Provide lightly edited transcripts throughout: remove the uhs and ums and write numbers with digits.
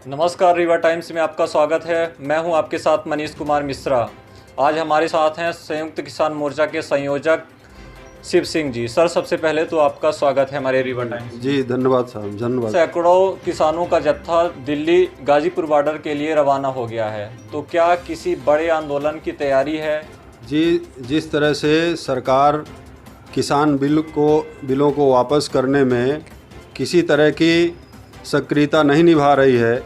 नमस्कार, रीवा टाइम्स में आपका स्वागत है। मैं हूं आपके साथ मनीष कुमार मिश्रा। आज हमारे साथ हैं संयुक्त किसान मोर्चा के संयोजक शिव सिंह जी। सर, सबसे पहले तो आपका स्वागत है हमारे रीवा टाइम्स। जी धन्यवाद साहब, धन्यवाद। सैकड़ों किसानों का जत्था दिल्ली गाजीपुर बॉर्डर के लिए रवाना हो गया है, तो क्या किसी बड़े आंदोलन की तैयारी है? जी, जिस तरह से सरकार किसान बिलों को वापस करने में किसी तरह की सक्रियता नहीं निभा रही है,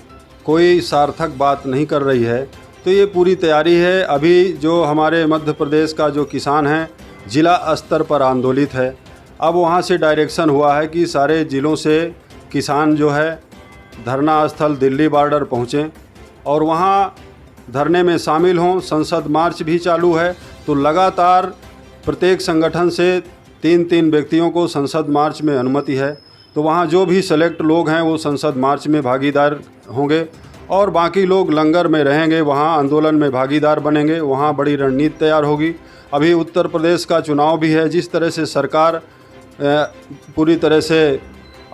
कोई सार्थक बात नहीं कर रही है, तो ये पूरी तैयारी है। अभी जो हमारे मध्य प्रदेश का जो किसान है जिला स्तर पर आंदोलित है। अब वहाँ से डायरेक्शन हुआ है कि सारे ज़िलों से किसान जो है धरना स्थल दिल्ली बॉर्डर पहुँचें और वहाँ धरने में शामिल हों। संसद मार्च भी चालू है, तो लगातार प्रत्येक संगठन से 3-3 व्यक्तियों को संसद मार्च में अनुमति है। तो वहाँ जो भी सेलेक्ट लोग हैं वो संसद मार्च में भागीदार होंगे और बाकी लोग लंगर में रहेंगे, वहाँ आंदोलन में भागीदार बनेंगे। वहाँ बड़ी रणनीति तैयार होगी। अभी उत्तर प्रदेश का चुनाव भी है। जिस तरह से सरकार पूरी तरह से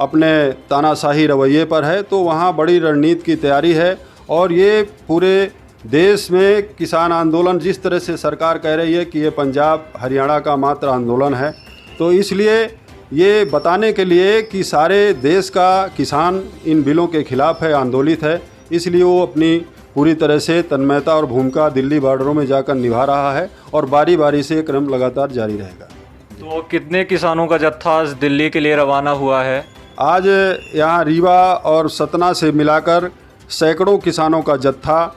अपने तानाशाही रवैये पर है, तो वहाँ बड़ी रणनीति की तैयारी है। और ये पूरे देश में किसान आंदोलन, जिस तरह से सरकार कह रही है कि ये पंजाब हरियाणा का मात्र आंदोलन है, तो इसलिए ये बताने के लिए कि सारे देश का किसान इन बिलों के खिलाफ है, आंदोलित है, इसलिए वो अपनी पूरी तरह से तन्मयता और भूमिका दिल्ली बॉर्डरों में जाकर निभा रहा है और बारी बारी से क्रम लगातार जारी रहेगा। तो कितने किसानों का जत्था आज दिल्ली के लिए रवाना हुआ है? आज यहाँ रीवा और सतना से मिलाकर सैकड़ों किसानों का जत्था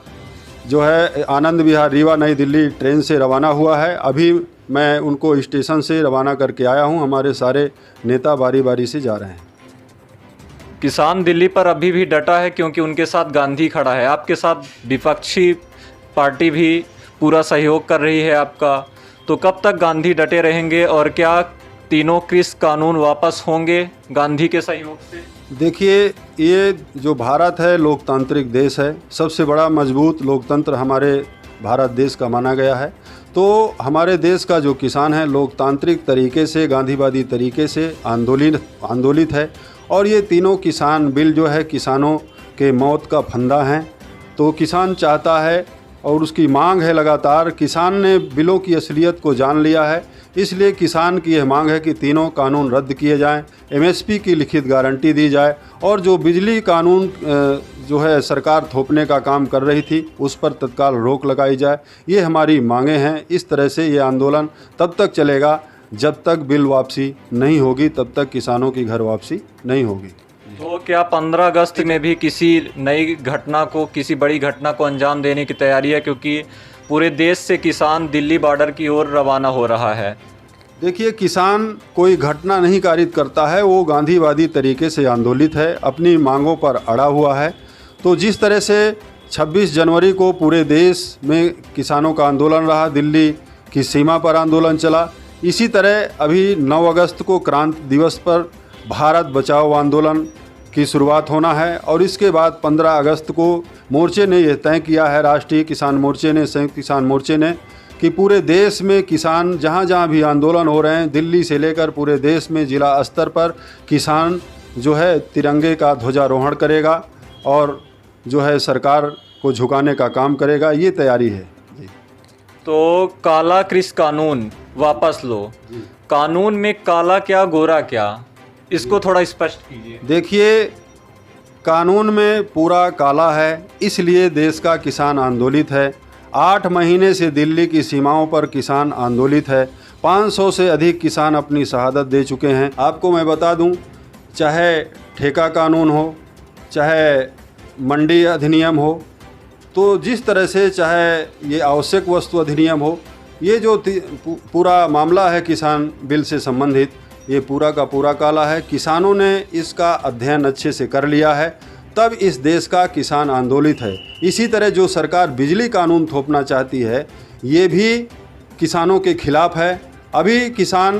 जो है आनंद विहार रीवा नई दिल्ली ट्रेन से रवाना हुआ है। अभी मैं उनको स्टेशन से रवाना करके आया हूँ। हमारे सारे नेता बारी बारी से जा रहे हैं। किसान दिल्ली पर अभी भी डटा है क्योंकि उनके साथ गांधी खड़ा है। आपके साथ विपक्षी पार्टी भी पूरा सहयोग कर रही है आपका, तो कब तक गांधी डटे रहेंगे और क्या तीनों कृषि कानून वापस होंगे गांधी के सहयोग से? देखिए, ये जो भारत है लोकतांत्रिक देश है, सबसे बड़ा मजबूत लोकतंत्र हमारे भारत देश का माना गया है। तो हमारे देश का जो किसान है लोकतांत्रिक तरीके से, गांधीवादी तरीके से आंदोलित है और ये तीनों किसान बिल जो है किसानों के मौत का फंदा हैं। तो किसान चाहता है और उसकी मांग है लगातार। किसान ने बिलों की असलियत को जान लिया है, इसलिए किसान की यह मांग है कि तीनों कानून रद्द किए जाएं, एमएसपी की लिखित गारंटी दी जाए और जो बिजली कानून जो है सरकार थोपने का काम कर रही थी उस पर तत्काल रोक लगाई जाए। ये हमारी मांगें हैं। इस तरह से ये आंदोलन तब तक चलेगा जब तक बिल वापसी नहीं होगी, तब तक किसानों की घर वापसी नहीं होगी। तो क्या 15 अगस्त में भी किसी नई घटना को, किसी बड़ी घटना को अंजाम देने की तैयारी है, क्योंकि पूरे देश से किसान दिल्ली बॉर्डर की ओर रवाना हो रहा है? देखिए, किसान कोई घटना नहीं कारित करता है, वो गांधीवादी तरीके से आंदोलित है, अपनी मांगों पर अड़ा हुआ है। तो जिस तरह से 26 जनवरी को पूरे देश में किसानों का आंदोलन रहा, दिल्ली की सीमा पर आंदोलन चला, इसी तरह अभी 9 अगस्त को क्रांति दिवस पर भारत बचाओ आंदोलन की शुरुआत होना है। और इसके बाद 15 अगस्त को मोर्चे ने यह तय किया है, राष्ट्रीय किसान मोर्चे ने, संयुक्त किसान मोर्चे ने, कि पूरे देश में किसान जहाँ जहाँ भी आंदोलन हो रहे हैं, दिल्ली से लेकर पूरे देश में जिला स्तर पर किसान जो है तिरंगे का ध्वजारोहण करेगा और जो है सरकार को झुकाने का काम करेगा। ये तैयारी है जी। तो काला कृषि कानून वापस लो। कानून में काला क्या गोरा क्या, इसको थोड़ा स्पष्ट कीजिए। देखिए, कानून में पूरा काला है, इसलिए देश का किसान आंदोलित है। 8 महीने से दिल्ली की सीमाओं पर किसान आंदोलित है। 500 से अधिक किसान अपनी शहादत दे चुके हैं। आपको मैं बता दूं, चाहे ठेका कानून हो, चाहे मंडी अधिनियम हो, तो जिस तरह से चाहे ये आवश्यक वस्तु अधिनियम हो, ये जो पूरा मामला है किसान बिल से संबंधित, ये पूरा का पूरा काला है। किसानों ने इसका अध्ययन अच्छे से कर लिया है, तब इस देश का किसान आंदोलित है। इसी तरह जो सरकार बिजली कानून थोपना चाहती है, ये भी किसानों के खिलाफ है। अभी किसान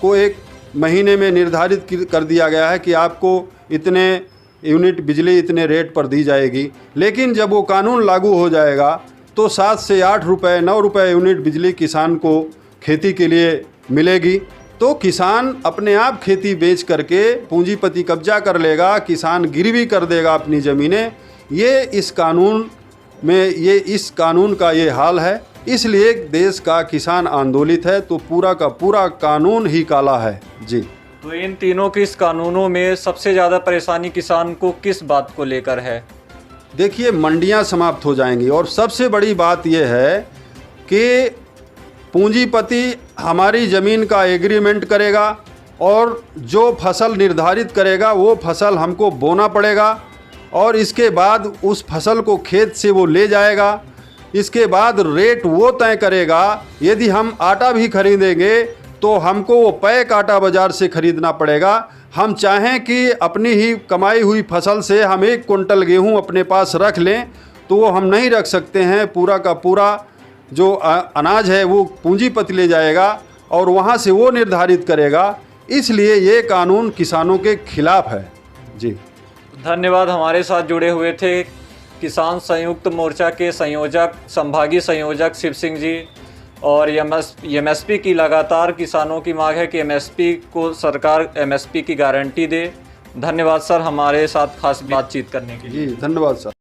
को 1 महीने में निर्धारित कर दिया गया है कि आपको इतने यूनिट बिजली इतने रेट पर दी जाएगी, लेकिन जब वो कानून लागू हो जाएगा तो 7 से 8 रुपये, 9 रुपये यूनिट बिजली किसान को खेती के लिए मिलेगी। तो किसान अपने आप खेती बेच करके पूंजीपति कब्जा कर लेगा, किसान गिरवी कर देगा अपनी ज़मीनें। ये इस कानून में इस कानून का ये हाल है। इसलिए देश का किसान आंदोलित है, तो पूरा का पूरा कानून ही काला है जी। तो इन तीनों के इस कानूनों में सबसे ज़्यादा परेशानी किसान को किस बात को लेकर है? देखिए, मंडियां समाप्त हो जाएंगी और सबसे बड़ी बात यह है कि पूंजीपति हमारी ज़मीन का एग्रीमेंट करेगा और जो फसल निर्धारित करेगा वो फसल हमको बोना पड़ेगा और इसके बाद उस फसल को खेत से वो ले जाएगा। इसके बाद रेट वो तय करेगा। यदि हम आटा भी खरीदेंगे तो हमको वो पैक आटा बाज़ार से ख़रीदना पड़ेगा। हम चाहें कि अपनी ही कमाई हुई फसल से हम 1 कुंटल गेहूं अपने पास रख लें तो वो हम नहीं रख सकते हैं। पूरा का पूरा जो अनाज है वो पूंजीपति ले जाएगा और वहाँ से वो निर्धारित करेगा। इसलिए ये कानून किसानों के खिलाफ है जी। धन्यवाद। हमारे साथ जुड़े हुए थे किसान संयुक्त मोर्चा के संयोजक, संभागीय संयोजक शिव सिंह जी। और एमएसपी की लगातार किसानों की मांग है कि एमएसपी को सरकार एमएसपी की गारंटी दे। धन्यवाद सर, हमारे साथ खास बातचीत करने के लिए। जी धन्यवाद सर।